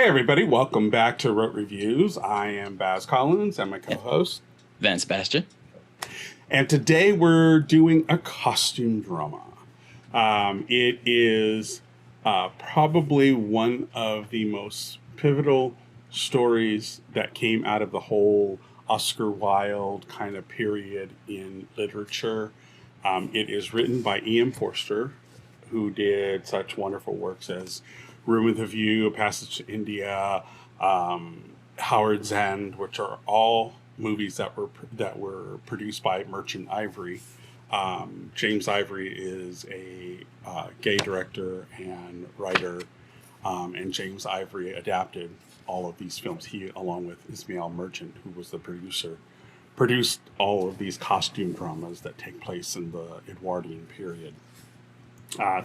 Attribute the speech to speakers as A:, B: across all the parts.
A: Hey everybody, welcome back to Wrote Reviews. I am Baz Collins and my co-host
B: Vance Bastion.
A: And today we're doing a costume drama. It is probably one of the most pivotal stories that came out of the whole Oscar Wilde kind of period in literature. It is written by E.M. Forster, who did such wonderful works as Room with a View, A Passage to India, Howard's End, which are all movies that were produced by Merchant Ivory. James Ivory is a gay director and writer, and James Ivory adapted all of these films. He, along with Ismail Merchant, who was the producer, produced all of these costume dramas that take place in the Edwardian period.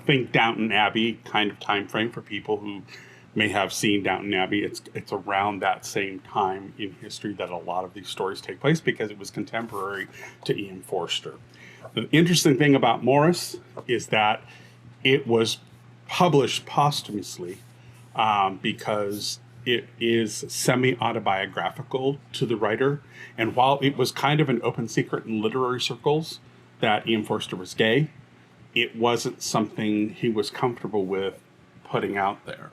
A: Think Downton Abbey kind of time frame for people who may have seen Downton Abbey. It's around that same time in history that a lot of these stories take place because it was contemporary to E.M. Forster. The interesting thing about Maurice is that it was published posthumously because it is semi-autobiographical to the writer. And while it was kind of an open secret in literary circles that E.M. Forster was gay, it wasn't something he was comfortable with putting out there.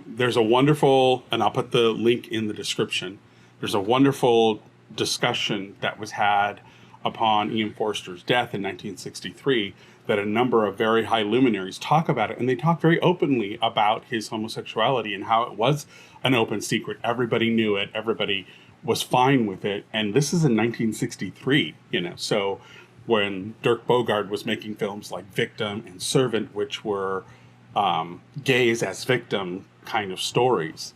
A: There's a wonderful, and I'll put the link in the description, there's a wonderful discussion that was had upon E.M. Forster's death in 1963 that a number of very high luminaries talk about it, and they talk very openly about his homosexuality and how it was an open secret. Everybody knew it, everybody was fine with it, and this is in 1963, so when Dirk Bogarde was making films like Victim and Servant, which were gays as victim kind of stories.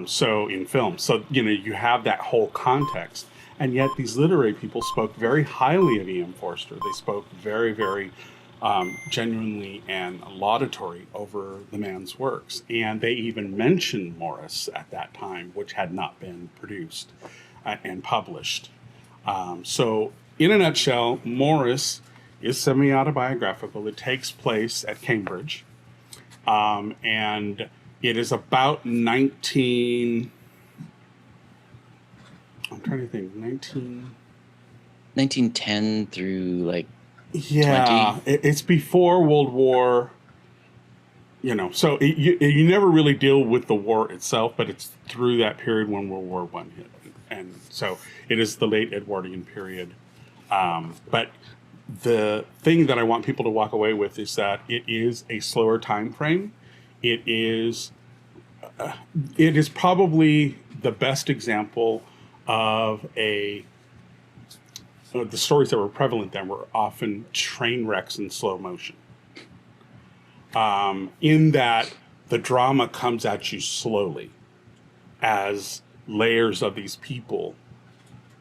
A: So in film, so, you have that whole context. And yet these literary people spoke very highly of E.M. Forster. They spoke very, very genuinely and laudatory over the man's works. And they even mentioned Maurice at that time, which had not been produced and published. So in a nutshell, Maurice is semi-autobiographical. It takes place at Cambridge. And it is about
B: 1910 through 20.
A: It's before World War, so you never really deal with the war itself, but it's through that period when World War I hit. And so it is the late Edwardian period. But the thing that I want people to walk away with is that it is a slower time frame. It is probably the best example of the stories that were prevalent then were often train wrecks in slow motion. In that the drama comes at you slowly as layers of these people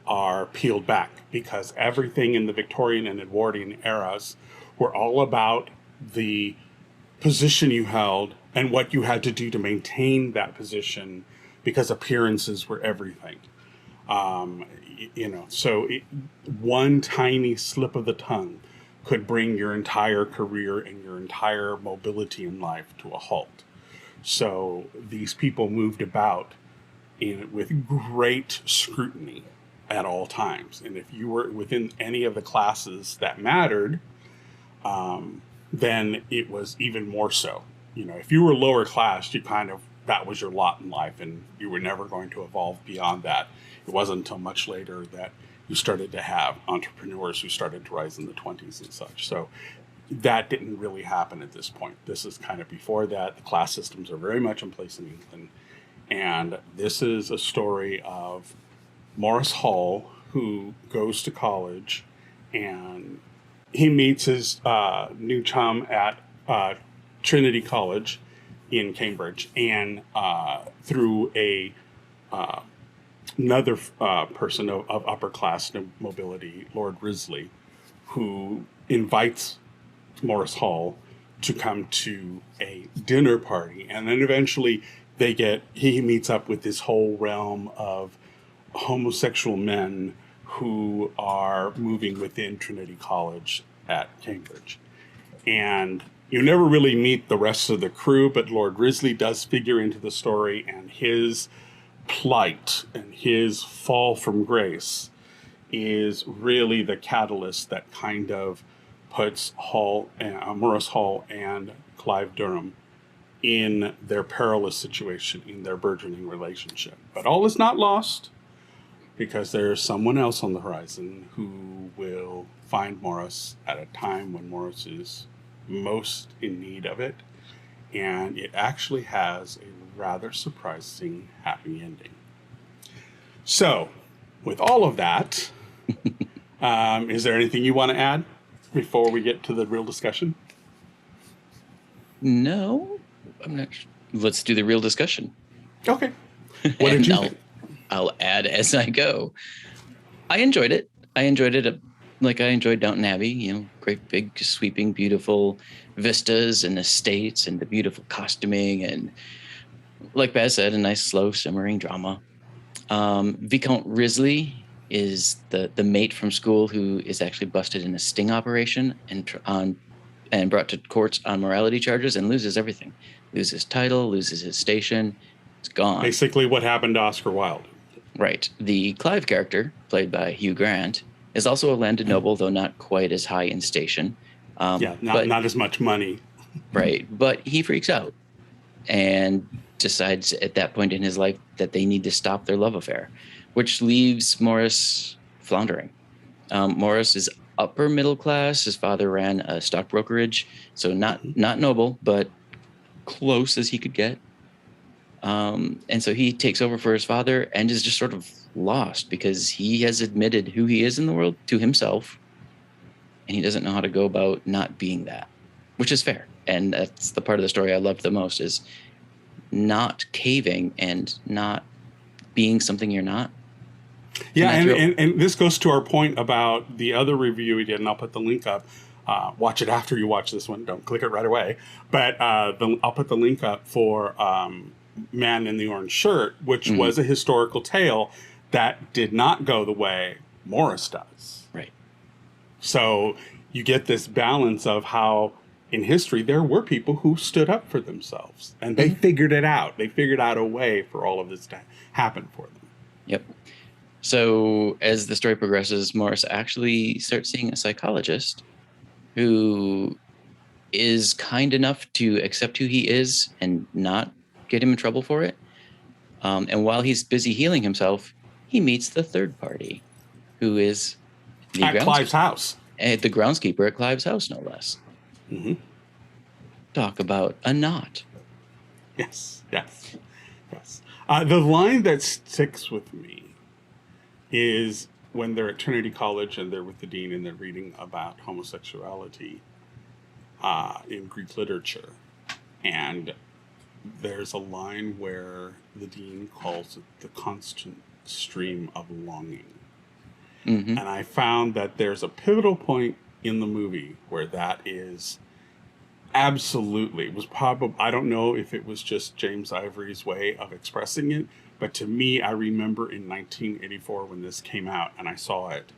A: are peeled back, because everything in the Victorian and Edwardian eras were all about the position you held and what you had to do to maintain that position, because appearances were everything. So one tiny slip of the tongue could bring your entire career and your entire mobility in life to a halt. So these people moved about with great scrutiny at all times. And if you were within any of the classes that mattered, then it was even more so. If you were lower class, that was your lot in life, and you were never going to evolve beyond that. It wasn't until much later that you started to have entrepreneurs who started to rise in the 20s and such. So that didn't really happen at this point. This is kind of before that. The class systems are very much in place in England. And this is a story of Maurice Hall, who goes to college, and he meets his new chum at Trinity College in Cambridge, and through another person of upper class mobility, Lord Risley, who invites Maurice Hall to come to a dinner party, and then eventually he meets up with this whole realm of homosexual men who are moving within Trinity College at Cambridge. And You never really meet the rest of the crew, but Lord Risley does figure into the story, and his plight and his fall from grace is really the catalyst that kind of puts Maurice Hall and Clive Durham in their perilous situation, in their burgeoning relationship. But all is not lost, because there's someone else on the horizon who will find Maurice at a time when Maurice is most in need of it. And it actually has a rather surprising happy ending. So, with all of that, is there anything you want to add before we get to the real discussion?
B: No, I'm not. Let's do the real discussion.
A: Okay. What did you think?
B: I'll add as I go. I enjoyed it. I enjoyed it like I enjoyed Downton Abbey. You know, great big sweeping, beautiful vistas and estates and the beautiful costuming, and like Baz said, a nice slow simmering drama. Viscount Risley is the mate from school who is actually busted in a sting operation and brought to court on morality charges and loses everything. Loses his title, loses his station. It's gone.
A: Basically what happened to Oscar Wilde.
B: Right. The Clive character, played by Hugh Grant, is also a landed noble, though not quite as high in station.
A: Not as much money.
B: Right. But he freaks out and decides at that point in his life that they need to stop their love affair, which leaves Maurice floundering. Maurice is upper middle class. His father ran a stock brokerage, so not noble, but close as he could get. And so he takes over for his father and is just sort of lost because he has admitted who he is in the world to himself, and he doesn't know how to go about not being that, which is fair. And that's the part of the story I loved the most, is not caving and not being something you're not.
A: Yeah, and this goes to our point about the other review we did, and I'll put the link up. Watch it after you watch this one. Don't click it right away. But I'll put the link up for Man in the Orange Shirt, which was a historical tale that did not go the way Maurice does.
B: Right.
A: So you get this balance of how in history there were people who stood up for themselves, and they figured it out. They figured out a way for all of this to happen for them.
B: Yep. So as the story progresses, Maurice actually starts seeing a psychologist who is kind enough to accept who he is and not get him in trouble for it. And while he's busy healing himself, he meets the third party, who is
A: at Clive's house.
B: The groundskeeper at Clive's house, no less.
A: Mm-hmm.
B: Talk about a knot.
A: Yes. The line that sticks with me is when they're at Trinity College and they're with the dean and they're reading about homosexuality in Greek literature. And there's a line where the dean calls it the constant stream of longing. Mm-hmm. And I found that there's a pivotal point in the movie where that is absolutely, it was probably, I don't know if it was just James Ivory's way of expressing it, but to me, I remember in 1984 when this came out and I saw it,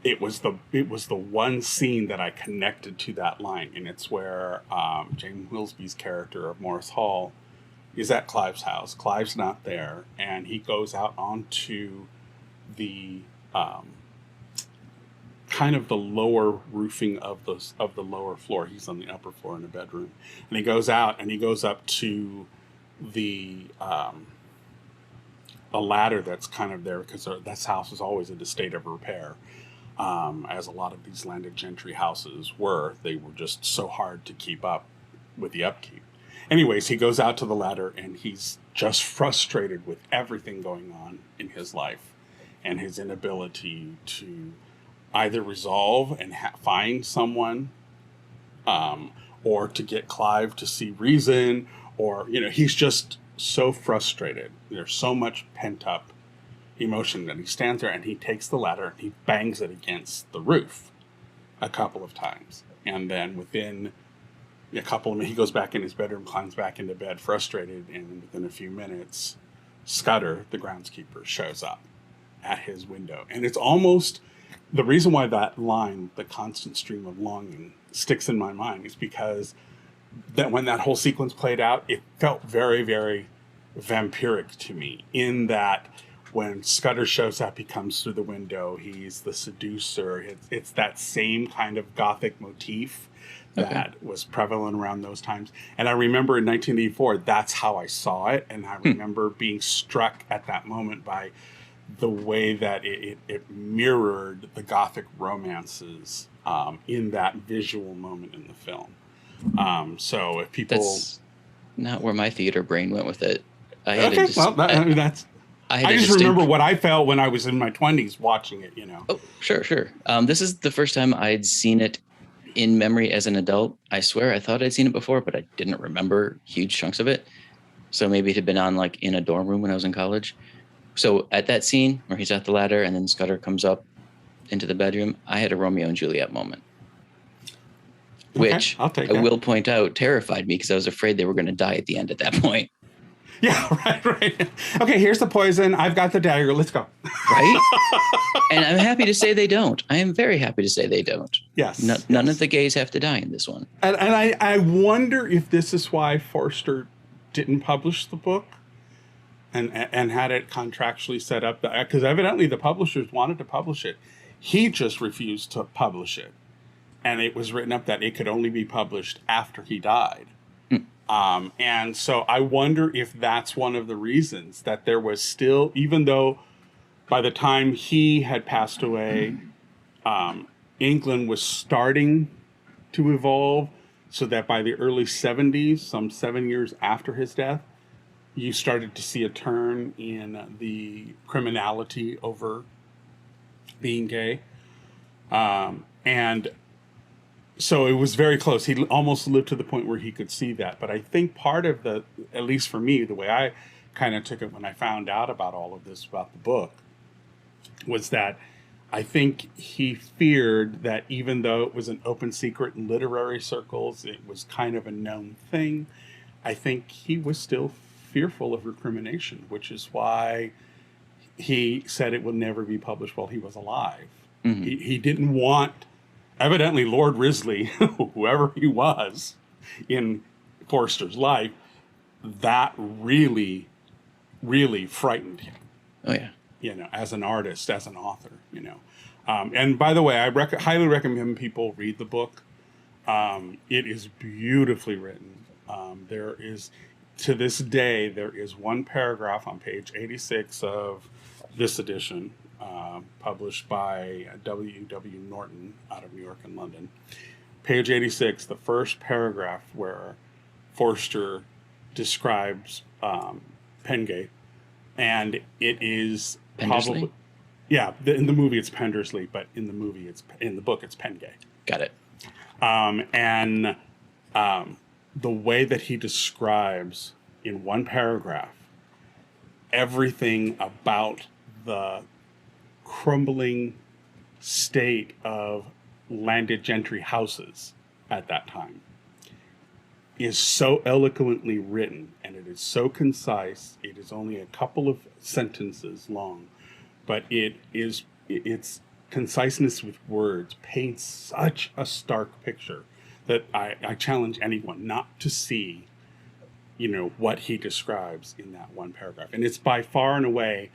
A: it was the one scene that I connected to that line, and it's where James Wilsby's character of Maurice Hall is at Clive's house. Clive's not there, and he goes out onto the kind of the lower roofing of the lower floor. He's on the upper floor in a bedroom, and he goes out and he goes up to the a ladder that's kind of there because this house is always in a state of repair, as a lot of these landed gentry houses were. They were just so hard to keep up with the upkeep. Anyways, he goes out to the ladder and he's just frustrated with everything going on in his life and his inability to either resolve and find someone, or to get Clive to see reason, or, he's just so frustrated. There's so much pent up emotion that he stands there and he takes the ladder and he bangs it against the roof a couple of times. And then within a couple of minutes, he goes back in his bedroom, climbs back into bed frustrated, and within a few minutes, Scudder, the groundskeeper, shows up at his window. And it's almost the reason why that line, the constant stream of longing, sticks in my mind is because that when that whole sequence played out, it felt very, very vampiric to me, in that when Scudder shows up, he comes through the window, he's the seducer. It's that same kind of Gothic motif that was prevalent around those times. And I remember in 1984, that's how I saw it. And I remember being struck at that moment by the way that it mirrored the Gothic romances in that visual moment in the film. So if people...
B: That's not where my theater brain went with it. I just
A: remember what I felt when I was in my 20s watching it, you know.
B: Oh, sure. This is the first time I'd seen it in memory as an adult. I swear I thought I'd seen it before, but I didn't remember huge chunks of it. So maybe it had been on like in a dorm room when I was in college. So at that scene where he's at the ladder and then Scudder comes up into the bedroom, I had a Romeo and Juliet moment. Which I will point out terrified me because I was afraid they were going to die at the end at that point.
A: Yeah, right. Okay, here's the poison. I've got the dagger. Let's go.
B: Right? And I'm happy to say they don't. I am very happy to say they don't.
A: Yes.
B: None of the gays have to die in this one.
A: And I wonder if this is why Forster didn't publish the book and had it contractually set up. Because evidently the publishers wanted to publish it. He just refused to publish it. And it was written up that it could only be published after he died. And so I wonder if that's one of the reasons that there was still, even though by the time he had passed away, England was starting to evolve, so that by the early 70s, some 7 years after his death, you started to see a turn in the criminality over being gay. And so it was very close. He almost lived to the point where he could see that. But I think part of the, at least for me, the way I kind of took it when I found out about all of this, about the book, was that I think he feared that even though it was an open secret in literary circles, it was kind of a known thing, I think he was still fearful of recrimination, which is why he said it would never be published while he was alive. Mm-hmm. He didn't want... Evidently, Lord Risley, whoever he was in Forster's life, that really, really frightened him.
B: Oh, yeah.
A: You know, as an artist, as an author, you know. And by the way, I highly recommend people read the book. It is beautifully written. There is, to this day, there is one paragraph on page 86 of this edition, published by W.W. Norton out of New York and London. Page 86, the first paragraph where Forster describes Pengay, and it is
B: Pendersley?
A: Probably, in the movie it's Pendersley, but in the book it's Pengay.
B: Got it.
A: And the way that he describes in one paragraph everything about the crumbling state of landed gentry houses at that time is so eloquently written, and it is so concise. It is only a couple of sentences long, but its conciseness with words paints such a stark picture that I challenge anyone not to see, you know, what he describes in that one paragraph. And it's by far and away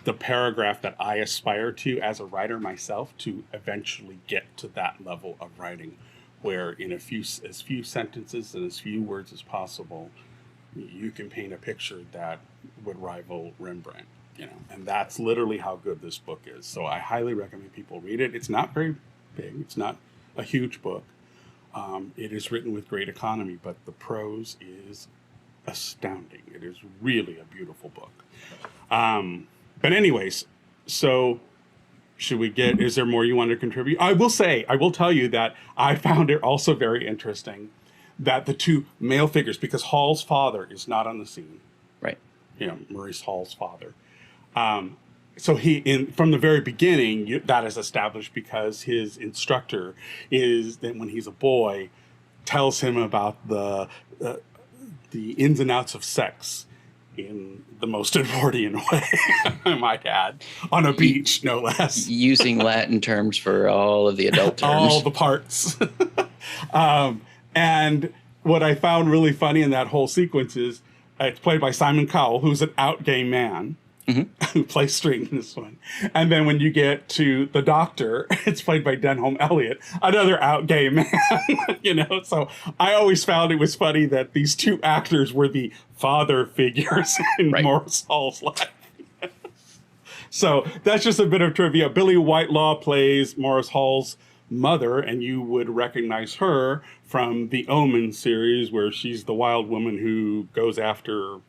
A: the paragraph that I aspire to as a writer myself, to eventually get to that level of writing where in as few sentences and as few words as possible, you can paint a picture that would rival Rembrandt, you know. And that's literally how good this book is. So I highly recommend people read it. It's not very big. It's not a huge book. It is written with great economy, but the prose is astounding. It is really a beautiful book. But anyways, so is there more you want to contribute? I will tell you that I found it also very interesting that the two male figures, because Hall's father is not on the scene.
B: Right.
A: You know, Maurice Hall's father. So from the very beginning, that is established because his instructor is, that when he's a boy, tells him about the ins and outs of sex in the most Edwardian way, I might add, on a beach, no less.
B: Using Latin terms for all of the adult terms.
A: All the parts. And what I found really funny in that whole sequence is it's played by Simon Cowell, who's an out gay man who plays string in this one. And then when you get to the doctor, it's played by Denholm Elliott, another out gay man. So I always found it was funny that these two actors were the father figures in Maurice Hall's life. So that's just a bit of trivia. Billy Whitelaw plays Maurice Hall's mother, and you would recognize her from the Omen series, where she's the wild woman who goes after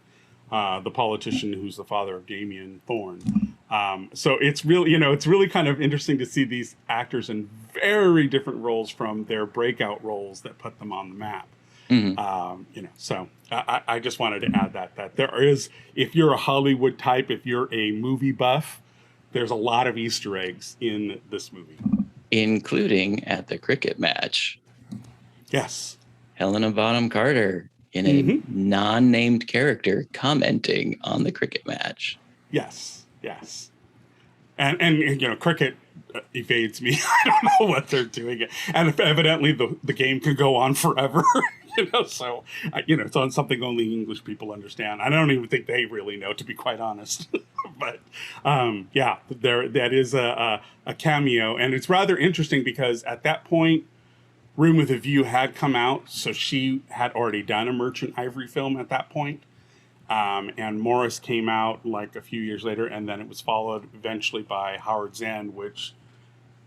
A: the politician who's the father of Damien Thorne. So it's really kind of interesting to see these actors in very different roles from their breakout roles that put them on the map. So I just wanted to add that there is, if you're a Hollywood type, if you're a movie buff, there's a lot of Easter eggs in this movie.
B: Including at the cricket match.
A: Yes.
B: Helena Bonham Carter in a non-named character commenting on the cricket match.
A: Yes. And cricket evades me. I don't know what they're doing. And evidently the game can go on forever. So it's on something only English people understand. I don't even think they really know, to be quite honest. But that is a cameo, and it's rather interesting because at that point, Room with a View had come out, so she had already done a Merchant Ivory film at that point. And Maurice came out like a few years later, and then it was followed eventually by Howard's End, which,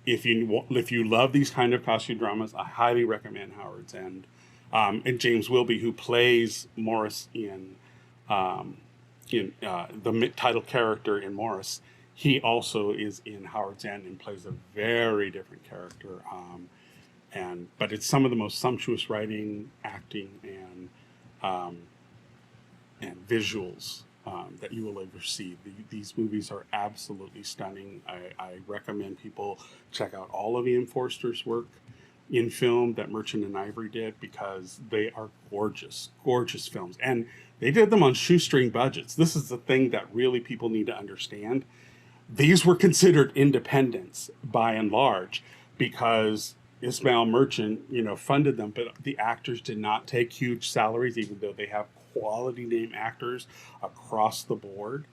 A: if you love these kind of costume dramas, I highly recommend Howard's End. And James Wilby, who plays Maurice in the title character in Maurice, he also is in Howard's End and plays a very different character. But it's some of the most sumptuous writing, acting, and visuals that you will ever see. These movies are absolutely stunning. I recommend people check out all of Ian Forster's work in film that Merchant and Ivory did, because they are gorgeous films. And they did them on shoestring budgets. This is the thing that really people need to understand. These were considered independents by and large because Ismail Merchant, funded them, but the actors did not take huge salaries, even though they have quality name actors across the board.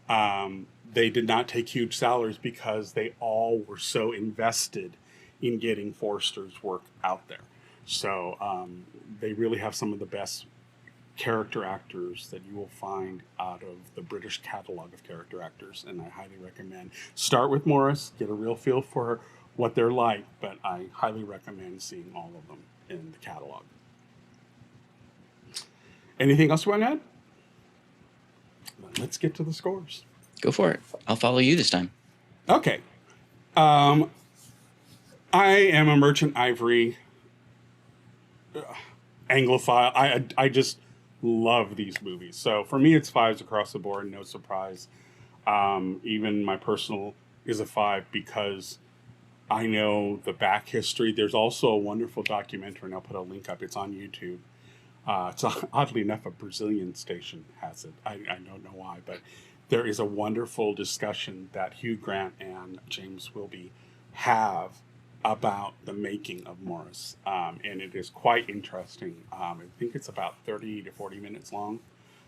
A: They did not take huge salaries because they all were so invested in getting Forster's work out there. So they really have some of the best character actors that you will find out of the British catalog of character actors, and I highly recommend. Start with Maurice, get a real feel for what they're like, but I highly recommend seeing all of them in the catalog. Anything else you want to add? Let's get to the scores.
B: Go for it. I'll follow you this time.
A: Okay. I am a Merchant Ivory Anglophile. I just love these movies. So for me, it's 5s across the board, no surprise. Even my personal is a 5 because I know the back history. There's also a wonderful documentary, and I'll put a link up. It's on YouTube. It's oddly enough, a Brazilian station has it. I don't know why, but there is a wonderful discussion that Hugh Grant and James Wilby have about the making of Maurice, and it is quite interesting. I think it's about 30 to 40 minutes long,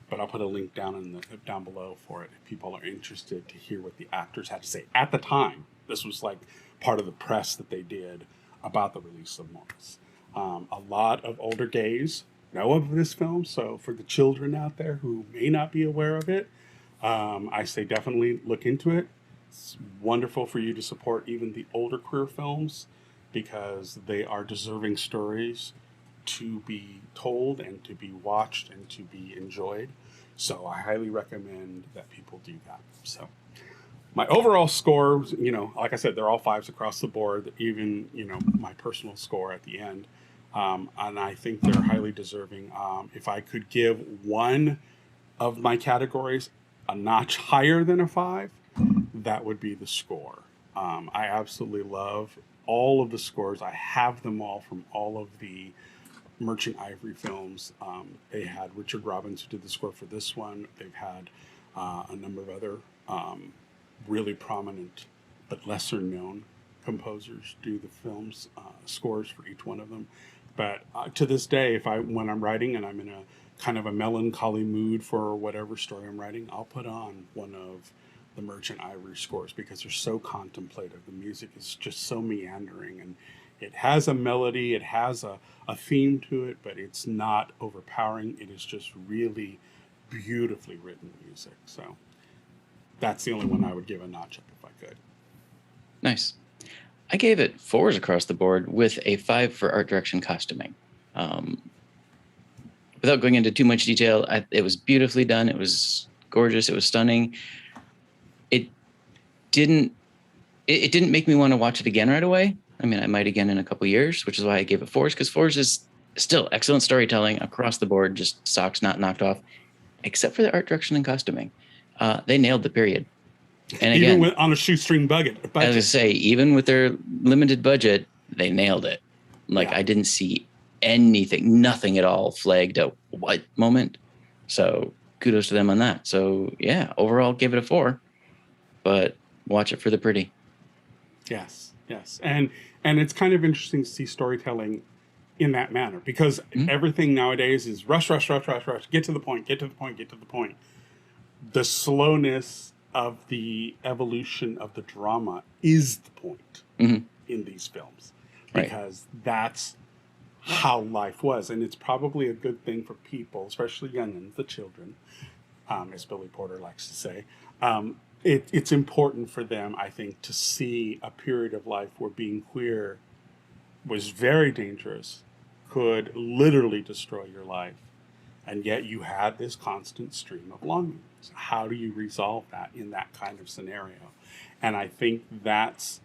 A: but I'll put a link down below for it if people are interested to hear what the actors had to say at the time. This was like part of the press that they did about the release of Maurice. A lot of older gays know of this film, so for the children out there who may not be aware of it, I say definitely look into it. It's wonderful for you to support even the older queer films because they are deserving stories to be told and to be watched and to be enjoyed. So I highly recommend that people do that. So my overall score, like I said, they're all 5s across the board, even, my personal score at the end. And I think they're highly deserving. If I could give one of my categories a notch higher than a 5, that would be the score. I absolutely love all of the scores. I have them all from all of the Merchant Ivory films. They had Richard Robbins, who did the score for this one. They've had a number of other really prominent but lesser known composers do the film's scores for each one of them. But to this day, when I'm writing and I'm in a kind of a melancholy mood for whatever story I'm writing, I'll put on one of the Merchant Ivory scores because they're so contemplative. The music is just so meandering, and it has a melody, it has a theme to it, but it's not overpowering. It is just really beautifully written music. So that's the only one I would give a notch up if I could.
B: Nice. I gave it 4s across the board with a 5 for art direction costuming. Without going into too much detail, it was beautifully done. It was gorgeous. It was stunning. It didn't make me want to watch it again right away. I mean, I might again in a couple years, which is why I gave it 4s, because 4s is still excellent storytelling across the board, just socks not knocked off, except for the art direction and costuming. They nailed the period. And again,
A: even on a shoestring budget.
B: I was going to say, even with their limited budget, they nailed it. Like,
A: Yeah.
B: I didn't see nothing at all flagged a what moment. So kudos to them on that. So yeah, overall gave it a 4, but watch it for the pretty.
A: Yes. And it's kind of interesting to see storytelling in that manner, because everything nowadays is rush, get to the point. The slowness of the evolution of the drama is the point in these films, because that's how life was. And it's probably a good thing for people, especially youngins, the children, as Billy Porter likes to say. It's important for them, I think, to see a period of life where being queer was very dangerous, could literally destroy your life, and yet you had this constant stream of longing. So how do you resolve that in that kind of scenario? And I think that's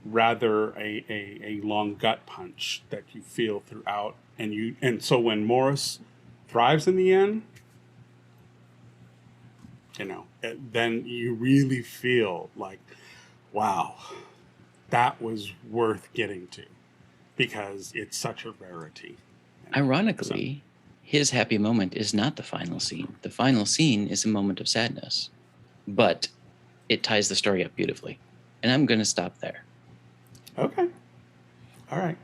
A: rather a long gut punch that you feel throughout. And so when Maurice thrives in the end, then you really feel like, wow, that was worth getting to, because it's such a rarity.
B: Ironically, his happy moment is not the final scene. The final scene is a moment of sadness, but it ties the story up beautifully. And I'm going to stop there.
A: Okay. All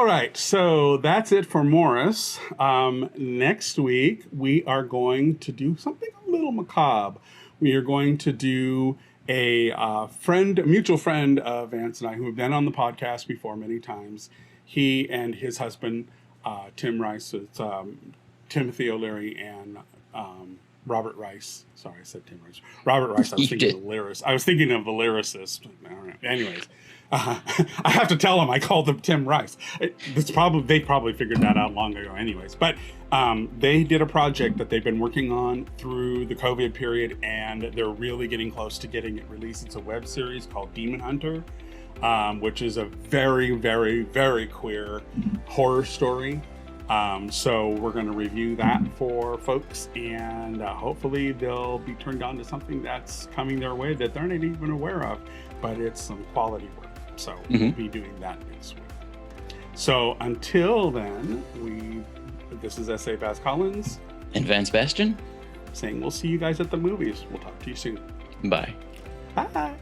A: right. So that's it for Maurice. Next week, we are going to do something a little macabre. We are going to do a mutual friend of Vance and I, who have been on the podcast before many times. He and his husband, Tim Rice, it's Timothy O'Leary and Robert Rice. Sorry, I said Tim Rice. Robert Rice. I was thinking of the lyricist. I was thinking of the lyricist. Anyways, I have to tell him I called him Tim Rice. They probably figured that out long ago. Anyways, but they did a project that they've been working on through the COVID period, and they're really getting close to getting it released. It's a web series called Demon Hunter, which is a very, very, very queer horror story. So we're going to review that for folks, and hopefully they'll be turned on to something that's coming their way that they're not even aware of, but it's some quality work. So we'll be doing that next week. So until then, this is S.A. Baz Collins
B: And Vance Bastion
A: saying we'll see you guys at the movies. We'll talk to you soon.
B: Bye.
A: Bye.